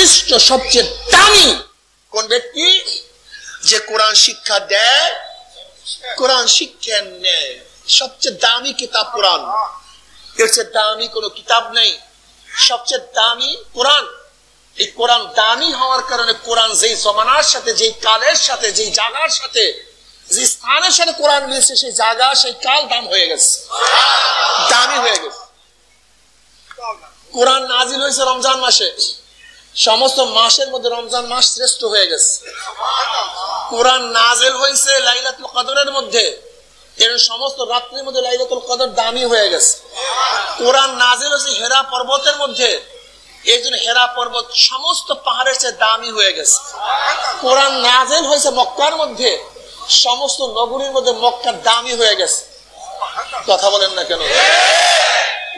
শ্রেষ্ঠ সবচেয়ে দামি কোন ব্যক্তি? যে কোরআন শিক্ষা দেয়, কোরআন শিক্ষা নেয়। সবচেয়ে দামি কিতাব কোরআন, এর চেয়ে দামি কোনো কিতাব নেই। সবচেয়ে দামি কোরআন। এই কোরআন দামি হওয়ার কারণে কোরআন যেই জমানার সাথে, যেই কালের সাথে, যেই জায়গার সাথে, যে স্থানের সাথে কোরআন মিলছে, সেই জায়গা সেই কাল দাম হয়ে গেছে, দামি হয়ে গেছে। কোরআন নাজিল হয়েছে রমজান মাসে, সমস্ত মাসের মধ্যে রমজান মাস শ্রেষ্ঠ হয়ে গেছে। কোরআন নাজিল হয়েছে লাইলাতুল কদরের মধ্যে, এর সমস্ত রাত্রির মধ্যে লাইলাতুল কদর দামি হয়ে গেছে। কোরআন নাজিল হয়েছে হেরা পর্বতের মধ্যে, এই জন্য হেরা পর্বত সমস্ত পাহাড়ের চেয়ে দামি হয়ে গেছে। কোরআন নাজিল হয়েছে মক্কার মধ্যে, সমস্ত নগরীর মধ্যে মক্কা দামি হয়ে গেছে। কথা বলেন না কেন?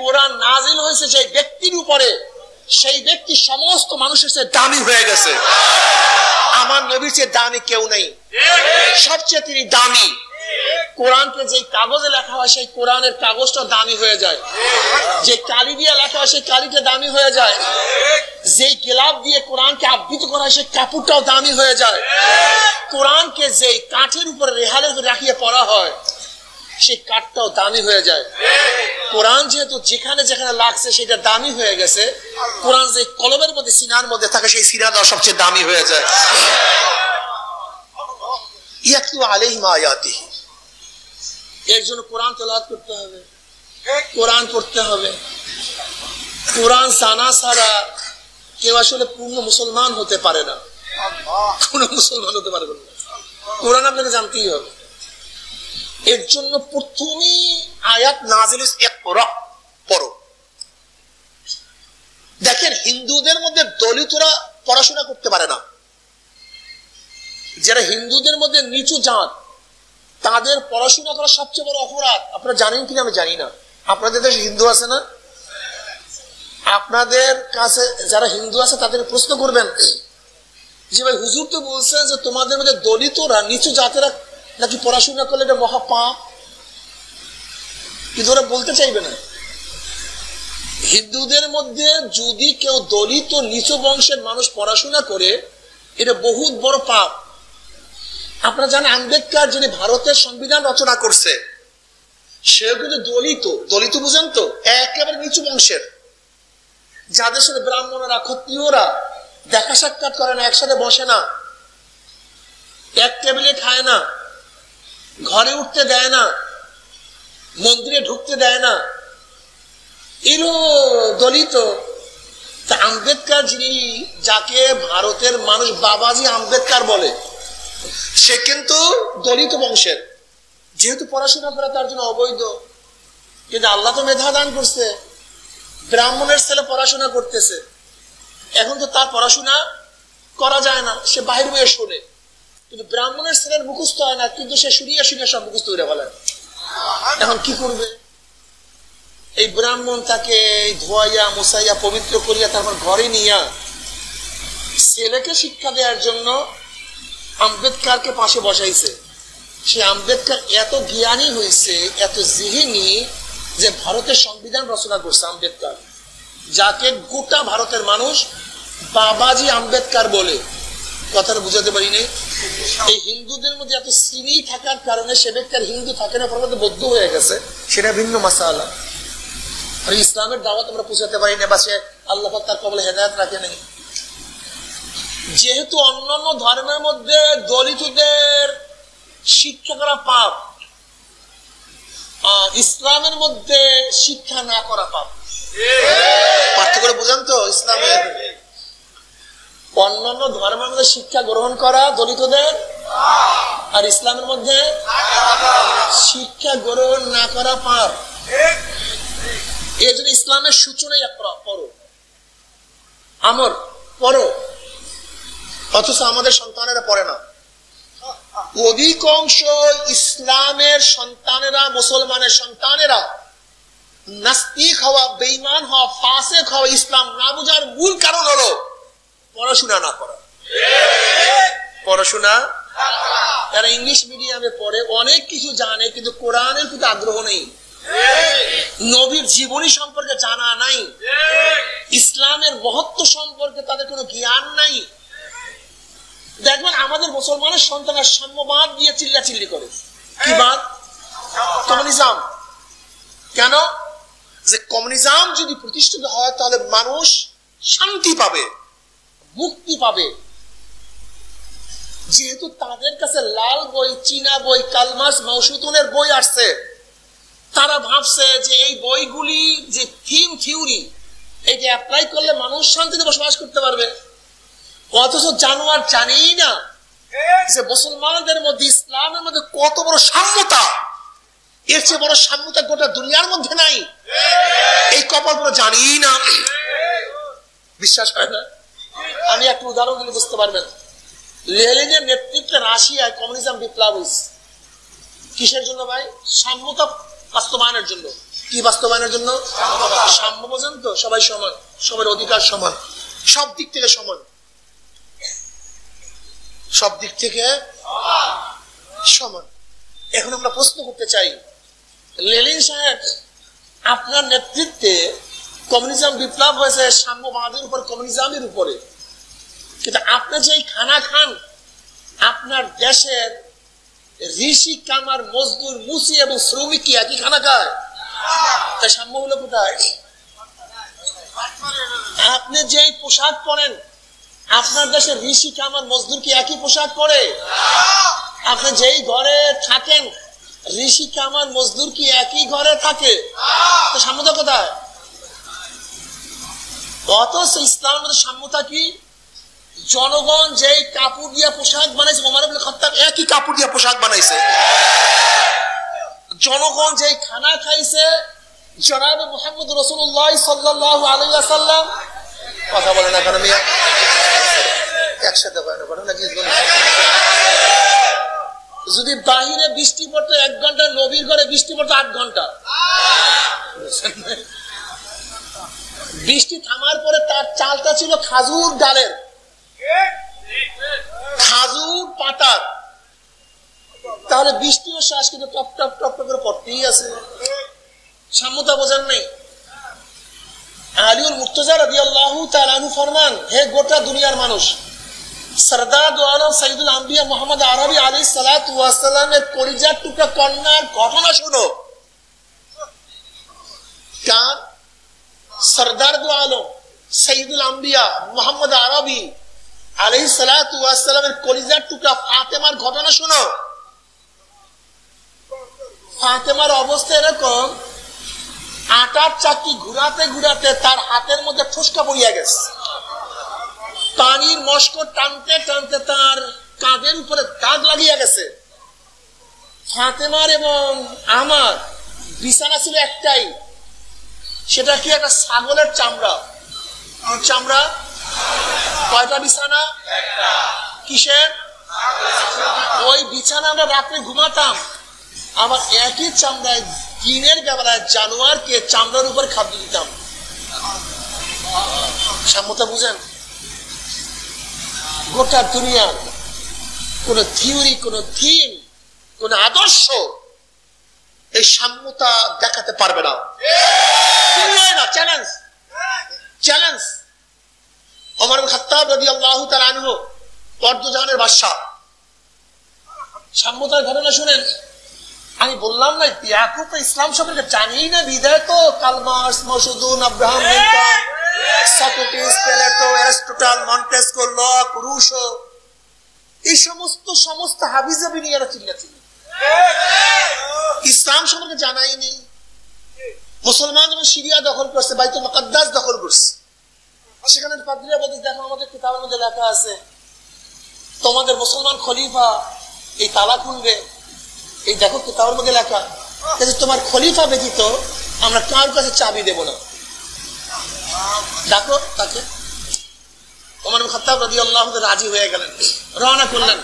কোরআন নাজিল হয়েছে যে ব্যক্তির উপরে, সেই ব্যক্তি সমস্ত মানুষের চেয়ে দামি হয়ে গেছে। আমার নবীর চেয়ে দামি কেউ নেই, সবচেয়ে তিনি দামি। কোরআনকে যে কাগজে লেখা হয় সেই কোরআনের কাগজটা দামি হয়ে যায়, যে কালি দিয়ে লেখা হয় সেই কালিটা দামি হয়ে যায়, যে গিলাফ দিয়ে কোরআনকে আবৃত করা হয় সেই কাপড়টাও দামি হয়ে যায়। কোরআনকে যে কাঠের উপরে রেহালের উপরে রাখিয়ে পড়া হয় সেই কাঠটাও দামি হয়ে যায়। কোরআন যেহেতু যেখানে যেখানে লাগছে সেটা দামি হয়ে গেছে, কোরআন যে কলমের মধ্যে সিনার মধ্যে থাকে সেই সিনাটাও সবচেয়ে দামি হয়ে যায়। ইয়াতলু আলাইহিম আয়াতিহি, এর জন্য কোরআন তেলাওয়াত করতে হবে, কোরআন পড়তে হবে। কোরআন জানা ছাড়া কেউ আসলে পূর্ণ মুসলমান হতে পারে না, কোন মুসলমান হতে পারবে না। কোরআন আপনাকে জানতেই হবে। এর জন্য প্রথমেই আয়াত নাজিল হয়েছে ইকরা, পড়ো। দেখেন হিন্দুদের মধ্যে দলিতরা পড়াশোনা করতে পারে না, যারা হিন্দুদের মধ্যে নিচু জাত তাদের পড়াশোনা করা সবচেয়ে বড় অপরাধ। আপনারা জানেন কিনা আমি জানি না। আপনাদের দেশে হিন্দু আছে না? আপনাদের কাছে যারা হিন্দু আছে তাদের প্রশ্ন করবেন যে ভাই হুজুর তো বলছেন যে তোমাদের মধ্যে দলিতরা নিচু জাতেরা নাকি পড়াশোনা করলে এটা মহা পাপ, কিন্তু ওরা বলতে চাইবে না। হিন্দুদের মধ্যে যদি কেউ দলিত নিচু বংশের মানুষ পড়াশোনা করে এটা বহুত বড় পাপ। আপনারা জানেন আম্বেদকর যিনি ভারতের সংবিধান রচনা করছে সেও কিন্তু দলিত। দলিত বুঝেন তো? একেবারে নিচু বংশের, যাদের সাথে ব্রাহ্মণরা ক্ষত্রিয়রা দেখা সাক্ষাৎ করে না, একসাথে বসে না, এক টেবিলে খায় না, ঘরে উঠতে দেয় না, মন্দিরে ঢুকতে দেয় না, এরও দলিত। তা আম্বেদকর যিনি, যাকে ভারতের মানুষ বাবাজি আম্বেদকর বলে, সে কিন্তু দলিত বংশের। যেহেতু পড়াশোনা করা তার জন্য অবৈধ, কিন্তু আল্লাহ তো মেধা দান করছে, ব্রাহ্মণের ছেলে পড়াশোনা করতেছে, এখন তো তার পড়াশোনা করা যায় না, সে বাহির হয়ে শোনে। কিন্তু ব্রাহ্মণের ছেলের মুখস্থ হয় না, কিন্তু সে শুনিয়া শুনিয়া সব মুখস্থ করে ফেলে। এখন কি করবে? এই ব্রাহ্মণ তাকে ধোয়াইয়া মোছাইয়া পবিত্র করিয়া তারপর ঘরে নিয়া ছেলেকে শিক্ষা দেওয়ার জন্য আম্বেদকরকে পাশে বসাইছে। সে আম্বেদকর এত জ্ঞানী হয়েছে, এত জিহিনী, যে ভারতের সংবিধান রচনা করছে আম্বেদকর, যাকে গোটা ভারতের মানুষ বাবাজি আম্বেদকর বলে। কথাটা বুঝাতে পারিনি? এই হিন্দুদের মধ্যে এত সিনি থাকার কারণে সে ব্যক্তি আর হিন্দু থাকে না, পরবর্তী বৌদ্ধ হয়ে গেছে, সেটা ভিন্ন মাসালা। আর ইসলামের দাওয়াত আমরা পৌঁছাতে পারি না, বা সে আল্লাহ তার কবলে হেদায়েত রাখে নেই। যেহেতু অন্যান্য ধর্মের মধ্যে দলিতদের শিক্ষা করা পাপ, ইসলামের মধ্যে শিক্ষা না করা পাপ। পার্থক্য বুঝেন তো? ইসলামের অন্যান্য ধর্মের মধ্যে শিক্ষা গ্রহণ করা দলিতদের, আর ইসলামের মধ্যে শিক্ষা গ্রহণ না করা পাপ। এই জন্য ইসলামের সূচনাই পড়ো, আমর পড়ো, অথচ আমাদের সন্তানেরা পড়ে না। অধিকাংশ ইসলামের সন্তানেরা, মুসলমানের সন্তানেরা নাস্তিক হওয়া, বেঈমান হওয়া, ফাসিক হওয়া, ইসলাম না বুঝার মূল কারণ হলো পড়াশোনা না করা। পড়াশোনা, তারা ইংলিশ মিডিয়ামে পড়ে, অনেক কিছু জানে, কিন্তু কোরআনের প্রতি আগ্রহ নেই। নবীর জীবনী সম্পর্কে জানা নাই, ইসলামের মহত্ব সম্পর্কে তাদের কোনো জ্ঞান নাই। দেখবেন আমাদের মুসলমানের সন্তানের সাম্যবাদ দিয়ে চিল্লাচিল্লি করে। কি বাদ? কমিউনিজম। কেন? যে কমিউনিজম যদি প্রতিষ্ঠিত হয় তাহলে মানুষ শান্তি পাবে, মুক্তি পাবে। যেহেতু তাদের কাছে লাল বই, চীনা বই, কালমাস মৌসুতুনের বই আসছে, তারা ভাবছে যে এই বইগুলি যে থিওরি, এটা অ্যাপ্লাই করলে মানুষ শান্তিতে বসবাস করতে পারবে। অথচ জানোয়ার জানেই না যে মুসলমানদের মধ্যে, ইসলামের মধ্যে কত বড় সাম্যতা। এর চেয়ে বড় সাম্যতা গোটা দুনিয়ার মধ্যে নাই। এই কপাল পুরো জানেই না, বিশ্বাস হয় না। আমি একটা উদাহরণ দিলে বুঝতে পারবেন। লেনিনের নেতৃত্বে রাশিয়ায় কমিউনিজম বিপ্লব হয়েছে। কিসের জন্য ভাই? সাম্যতা বাস্তবায়নের জন্য। কি বাস্তবায়নের জন্য? সাম্য। বোঝেন তো? সবাই সমান, সবার অধিকার সমান, সব দিক থেকে সমান, সব দিক থেকে সমান। এখন আমরা প্রশ্ন করতে চাই, লেনিন সাহেব আপনার নেতৃত্বে কমিউনিজম বিপ্লব হয়েছে সাম্যবাদের উপর, কমিউনিজমের উপরে, কিন্তু আপনি যে খানা খান, আপনার দেশের ঋষি, কামার, মজদুর, মুসি এবং শ্রমিক কি একই খানা খায়? তাই সাম্য হলো কোথায়? আপনি যে পোশাক পরেন, আপনার দেশের ঋষি, কামার, মজদুর কি একই পোশাক পরে? আপনি যেই ঘরে থাকেন, ঋষি, কামার, মজদুর কি একই ঘরে থাকে? সাম্যতা কোথায়? অথচ ইসলামের মধ্যে সাম্যতা কি? জনগণ যেই কাপড় দিয়া পোশাক বানাইছে, ওমর ইবনে খাত্তাব একই কাপড় দিয়া পোশাক বানাইছে। জনগণ যেই খানা খাইছে, জনাবে মুহাম্মদ রাসূলুল্লাহ সাল্লাল্লাহু আলাইহি ওয়াসাল্লাম, কথা বলেন না কেন মিয়া? একসাথে বলেন নাকি? যদি বাহিরে বৃষ্টি পড়তো 1 ঘন্টা, নবীর ঘরে বৃষ্টি পড়তো 8 ঘন্টা। বৃষ্টি থামার পরে তার চালটা ছিল খাজুর ডালের, খাজুর পাতার। তাহলে বৃষ্টিও শ্বাস কিন্তু টপ টপ টপ করে পড়তেই আছে। সাম্যতা বোঝেন নাই? আলিউল মুর্তজা রাদিয়াল্লাহু তাআলা আনহু ফরমান, হে গোটা দুনিয়ার মানুষ, সরদার দু আলম সাইয়্যিদুল আম্বিয়া মুহাম্মদ আরবি আলাইহিস সালাতু ওয়াস সালামের কলিজার টুকরা কন্যার ঘটনা শুনো। কার? সরদার দু আলম সাইয়্যিদুল আম্বিয়া মুহাম্মদ আরবি আলাইহিস সালাতু ওয়াস সালামের কলিজার টুকরা ফাতেমার ঘটনা শুনো। ফাতেমার অবস্থা এরকম, আটার চাকি ঘুরাতে ঘুরাতে তার হাতের মধ্যে ঠোসকা পড়িয়া গেছে। পানির মস্কর টানতে টানতে তার কাঁধের উপরে দাগ লাগিয়া গেছে। ফাতেমার এবং আমার বিছানা ছিল একটাই, সেটা কি? একটা ছাগলের চামড়া। চামড়া। কয়টা বিছানা? কিসের? ওই বিছানা আমরা রাত্রে ঘুমাতাম। আবার একই চামড়ায় দিনের বেলায় জানোয়ারকে চামড়ার উপর খাদ্য দিতাম। সাম্যতা বুঝেন? গোটা দুনিয়ার কোন থিওরি, কোন থিম, কোন আদর্শ এই সাম্যতা দেখাতে পারবে না। Challenge, challenge. Omar ibn Khattab রাদিয়াল্লাহু তাআলা আনহু, অর্ধজাহানের বাদশা, সাম্যতার ঘটনা শুনেন। আমি বললাম না, ইয়াকুব তো ইসলাম সম্পর্কে জানিই না, বিদায় তো কালমার্স, মৌসুদুন, Abraham Lincoln, Socrates, Plato, Aristotle, Montesquieu, Locke, Rousseau, এই সমস্ত হাবিজাবি নিয়ে এরা চিল্লাচিল্লি। ইসলাম সম্পর্কে জানাই নেই। মুসলমান যখন সিরিয়া দখল করছে, বাইতুল মুকাদ্দাস দখল করছে, সেখানে পাদ্রীরা বলতে, দেখো আমাদের কিতাবের মধ্যে লেখা আছে তোমাদের মুসলমান খলিফা এই তালা খুলবে। এই দেখো কিতাবের মধ্যে লেখা, তোমার খলিফা ব্যতীত আমরা কার কাছে চাবি দেব না। দেখো তাকে। ওমর ইবনে খাত্তাব রাদিয়াল্লাহু আনহু রাজি হয়ে গেলেন, রওনা করলেন।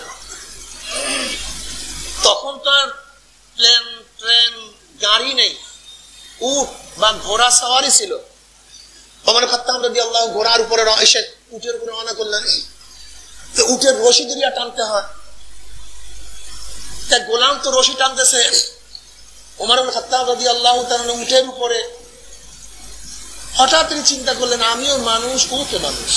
তখন তো আর প্লেন, ট্রেন, গাড়ি নেই, উট বা ঘোড়া সওয়ারি ছিল। ওমর ইবনে খাত্তাব রাদিয়াল্লাহু ঘোড়ার উপরে এসে উটের উপরে রওনা করলেন। তো উটের রশি ধরিয়া টানতে হয়, তা গোলাম তো রশি টানতেছে, ওমর ইবনে খাত্তাব রাদিয়াল্লাহু তাআলা উটের উপরে, হঠাৎ তিনি চিন্তা করলেন আমিও মানুষ, ও তো মানুষ,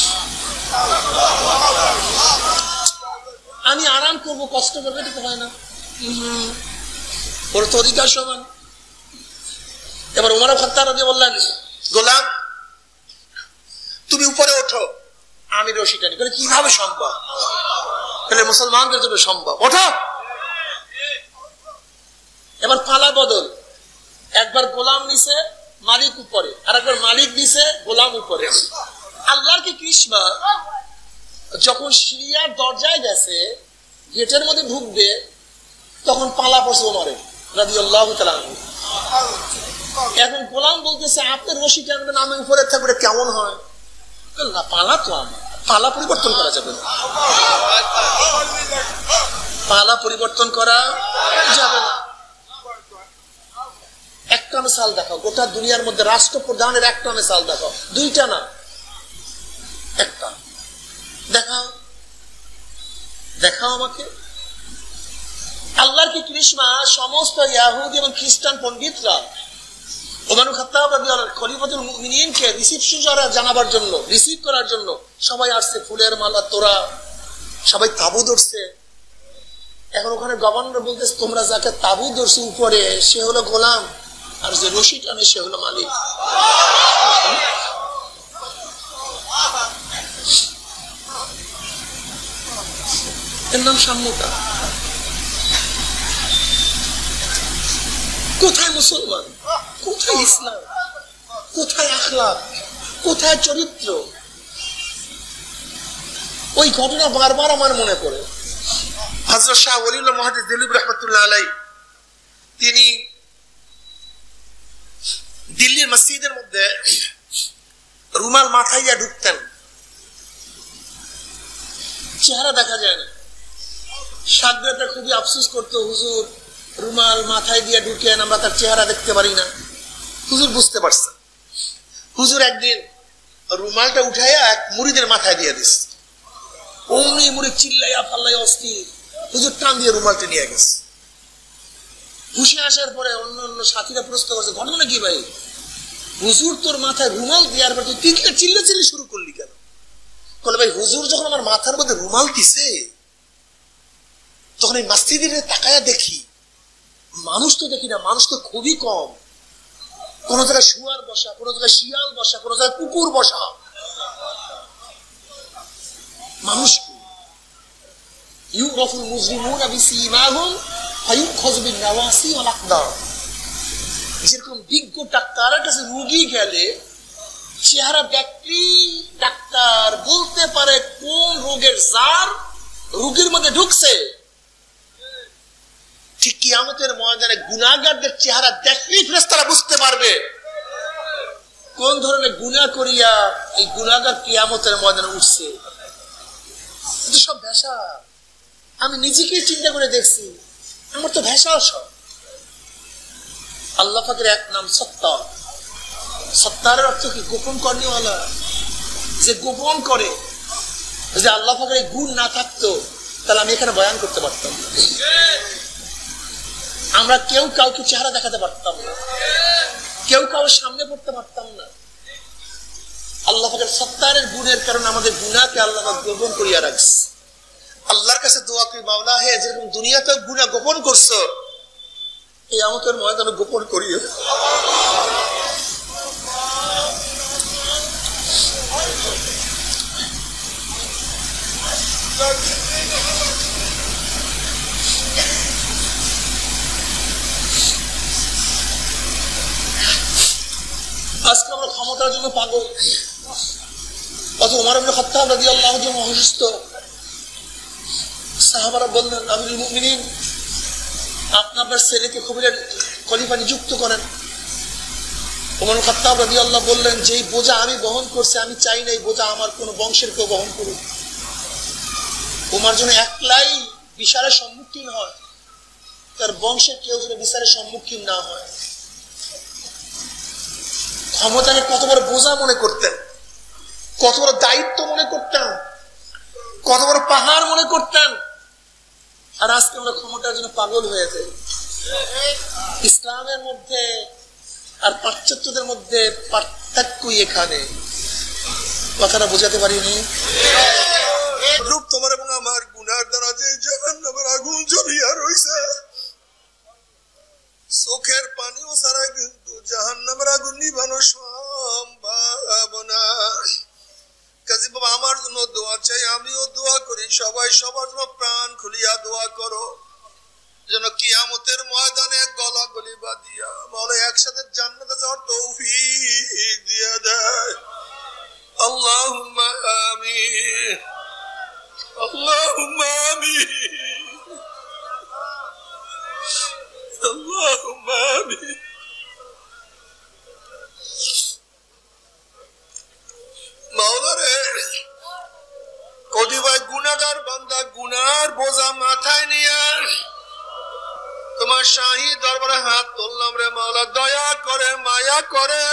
আমি আরাম করবো, কষ্ট করবো, এটা তো হয় না, ওর তো অধিকার সমান। এবার ওমর ইবনে খাত্তাব রাদিয়াল্লাহু বললেন, গোলাম তুমি উপরে ওঠো, আমি রশি টানি। কিভাবে সম্ভব? মুসলমানদের জন্য সম্ভব, ওঠো। এবার পালা বদল, একবার গোলাম নিছে মালিক উপরে, আর একবার মালিক নিছে গোলাম উপরে। আল্লাহর কি কৃষ্ণা, যখন সিরিয়ার দরজায় গেছে, গেটের মধ্যে ঢুকবে, তখন পালা পড়ছে ওমরের রাদিয়াল্লাহু তাআলা। এখন গোলাম বলতেছে আপনি রশি টানবেন, আমি উপরে থাকবে, কেমন হয়? না, পালা তো আমার, পালা পরিবর্তন করা যাবে না, পালা পরিবর্তন করা যাবে না। একটা মিসাল দেখাও, গোটা দুনিয়ার মধ্যে রাষ্ট্রপ্রধানের একটা মিসাল দেখাও, দুইটা না, একটা দেখাও, দেখাও আমাকে। আল্লাহর কি কৃষ্ণা, সমস্ত ইহুদি এবং খ্রিস্টান পণ্ডিতরা ওমর ইবনে খাত্তাব রাদিয়াল্লাহু খলিফাতুল মুমিনিনকে রিসিপশন জানাবার জন্য, রিসিভ করার জন্য সবাই আসছে, ফুলের মালা তোরা, সবাই তাবু ধরছে। এখন ওখানে গভর্নর বলতেছে তোমরা যাকে তাবু ধরছে উপরে, সে হলো গোলাম, আর যে রশি টানে সে হলো মালিক। এর নাম সাম্যতা। কোথায় মুসলমান, কোথায় ইসলাম, কোথায় আখলাক, কোথায় চরিত্র? ওই ঘটনা বারবার আমার মনে পড়ে। হযরত শাহ ওলিউল্লাহ মুহাদ্দিস দিল্লী রাহমাতুল্লাহ আলাইহি, তিনি দিল্লির মসজিদের মধ্যে রুমাল মাথায় দিয়ে ঢুকতেন, চেহারা দেখা যায় না। সাদরাটা খুবই আফসোস করতো, হুজুর রুমাল মাথায় দিয়ে ঢুকেন, আমরা তার চেহারা দেখতে পারি না। হুজুর বুঝতে পারছেন। হুজুর একদিন রুমালটা উঠাইয়া এক মুরিদের মাথায় দিয়ে দিস, অমনি মুরিদ চিল্লাইয়া পাল্লাইয়া অস্থির, হুজুর টান দিয়ে রুমালটা নিয়ে গেছে। হুশে আসার পরে অন্য অন্য সাথীরা প্রশ্ন করছে, ঘটনা কি ভাই? হুজুর তোর মাথায় রুমাল দেওয়ার পর তুই তিনটা চিল্লা চিল্লি শুরু করলি কেন? বলে ভাই হুজুর যখন আমার মাথার মধ্যে রুমাল দিছে, তখন এই মসজিদের তাকায়া দেখি, মানুষ তো দেখি না, মানুষ তো খুবই কম। কোন জায়গায় শুয়ার বসা, কোন জায়গায় শিয়াল বসা, কোন জায়গায় কুকুর বসা, মানুষ ইউরাফুল মুজরিমুনা বিসীমাহুম ফায়ুখাযু বিন-নাওয়াসি ওয়াল আকদাম। যেরকম বিজ্ঞ ডাক্তারের কাছে রোগী গেলে চেহারা ব্যক্তি ডাক্তার বলতে পারে কোন রোগের জার রোগীর মধ্যে ঢুকছে, ঠিক কিয়ামতের ময়দানে গুনাহগারদের চেহারা দেখলেই ফেরেশতারা বুঝতে পারবে কোন ধরনের গুনাহ করিয়া এই গুনাহগার কিয়ামতের ময়দানে উঠছে। এটা সব ভেসা। আমি নিজেকে চিন্তা করে দেখছি, আমার তো ভেসা সব। আল্লাহ পাকের এক নাম সত্তার। সত্তারের অর্থ কি? গোপন কর্ণীওয়ালা, যে গোপন করে। যদি আল্লাহ পাকের গুণ না থাকতো তাহলে আমি এখানে বয়ান করতে পারতাম না, আমরা কেউ কাউকে চেহারা দেখাতে পারতাম না, কেউ কাউর সামনে পড়তে পারতাম না। আল্লাহ পাকের সত্তারের গুণের কারণে আমাদের গুনাহকে আল্লাহ পাক গোপন করিয়া রাখছে। আল্লাহর কাছে দোয়া করি, মাওলা হে যেরকম দুনিয়াতে গুনাহ গোপন করছো, এই আমাদের ময়দানে গোপন করিও। আজকে আমরা ক্ষমতার জন্য পাগল। অথচ ওমর ইবনে খাত্তাব রাদিয়াল্লাহু আনহু অসুস্থ, সাহাবারা বললেন আমিরুল মুমিনিন, আপনি আপনার ছেলেকে খলিফা নিযুক্ত করেন। ওমর ইবনে খাত্তাব রাদিয়াল্লাহু বললেন, যেই বোঝা আমি বহন করছি, আমি চাই না এই বোঝা আমার কোন বংশের কেউ বহন করুক। ওমর যেন একলাই বিচারের সম্মুখীন হয়, তার বংশের কেউ যেন বিচারের সম্মুখীন না হয়। ক্ষমতাকে কত বড় বোঝা মনে করতেন, কত বড় দায়িত্ব মনে করতেন, কত বড় পাহাড় মনে করতেন। আর আজকে আমরা ক্ষমতার জন্য পাগল হয়ে যাই। ইসলামের মধ্যে আর পাশ্চাত্যদের মধ্যে পার্থক্যই এখানে। কথাটা বোঝাতে পারিনি? তোমার এবং আমার গুনার দ্বারা যে জাহান্নামের আগুন জ্বলিয়া রইছে, চোখের পানিও ছাড়া কিন্তু জাহান্নামের আগুন নিভানো সম্ভব না। কাজী বাবা আমার জন্য দোয়া চাই, আমিও দোয়া করি, সবাই সবার জন্য প্রাণ খুলিয়া দোয়া করো যেন কিয়ামতের ময়দানে গলা গলি বাঁধিয়া বলে একসাথে জান্নাতে যাওয়ার তৌফিক দিয়া দেয়। আল্লাহুম্মা আমিন, আল্লাহুম্মা আমিন, আল্লাহুম্মা আমিন। মাওলারে কতিপয় গুনাহগার বান্দা গুনার বোঝা মাথায় নিয়ে তোমার শাহী দরবারে হাত তুললাম রে মাওলা, দয়া করে মায়া করে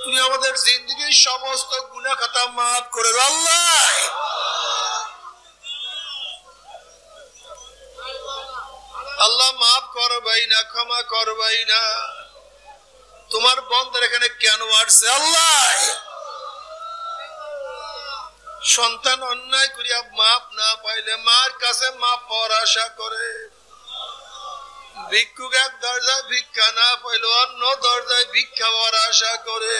তুমি আমাদের জিন্দেগির সমস্ত গুনাহ খাতা মাফ করে দাও আল্লাহ। আল্লাহ মাফ করবাই না, ক্ষমা করবাই না। তোমার বন্দার এখানে কেন আসছে আল্লাহ? সন্তান অন্যায় করিয়া মাপ না পাইলে মার কাছে মাপ পাওয়ার আশা করে, ভিক্ষুক এক দরজায় ভিক্ষা না পাইলে অন্য দরজায় ভিক্ষা পাওয়ার আশা করে।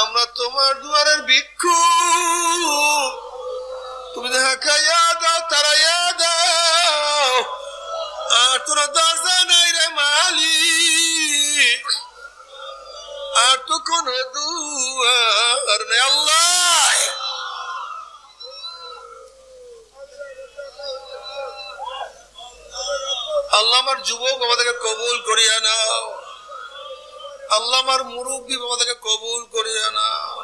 আমরা তোমার দুয়ারের ভিক্ষু, তুমি দেখাইয়া দাও, তারাইয়া দাও, আর তোর দরজা নাই রে মালিক, আর তো কোন দুয়ার নেই আল্লাহ। আল্লাহ আমার যুবক বাবাদেরকে কবুল করিয়া নাও, আল্লাহ আমার মুরব্বী বাবাদেরকে কবুল করিয়া নাও,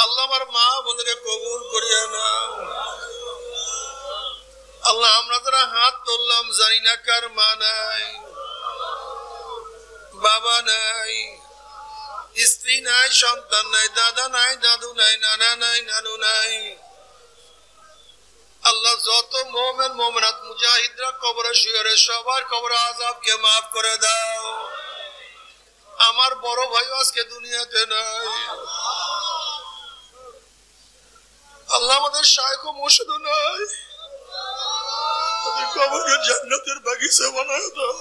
আল্লাহ আমার মা বোনদেরকে কবুল করিয়া নাও। আল্লাহ আমরা যারা হাত তুললাম জানি না কার মা নাই, বাবা নাই, স্ত্রী নাই, সন্তান নাই, দাদা নাই, দাদু নাই, নানা নাই, নানু নাই। আল্লাহ যত মোমেন মোমেনাত মুজাহিদরা কবরে শুয়ে সবার কবরে আযাবকে মাফ করে দাও। আমার বড় ভাই আজকে দুনিয়াতে নাই আল্লাহ, আমাদের শায়খ ও মুর্শিদ নাই, তাদের কবরকে জান্নাতের বাগিচা বানায় দাও।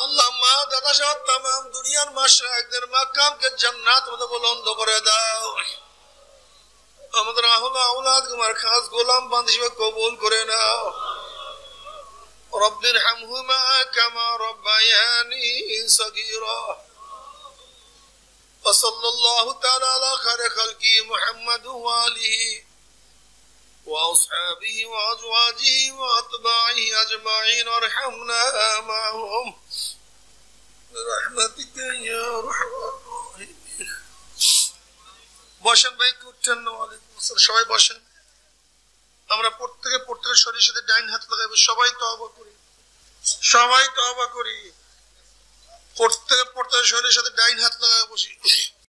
আল্লাহ মা দাদা সহ তামাম দুনিয়ার মাশায়েখদের মাকামকে জান্নাত মধ্যে বুলন্দ করে দাও। আমাদের আহলে আওলাদ কুমার খাস গোলাম বান্দা হিসেবে কবুল করে নাও। রব্বির হামহুমা কামা রব্বায়ানি সগীরা। وصلى الله تعالى على خير خلقه محمد وآله وأصحابه وأزواجه وأتباعه أجمعين وارحمنا معهم برحمتك يا أرحم الراحمين. বসেন ভাই, উঠছেন না? ওয়ালাইকুম আসসালাম। সবাই বসেন। আমরা প্রত্যেকের শরীরের সাথে ডাইন হাত লাগাবো। সবাই তওবা করি, সবাই তওবা করি। প্রত্যেকের শরীরের সাথে ডাইন হাত লাগাবো বসি।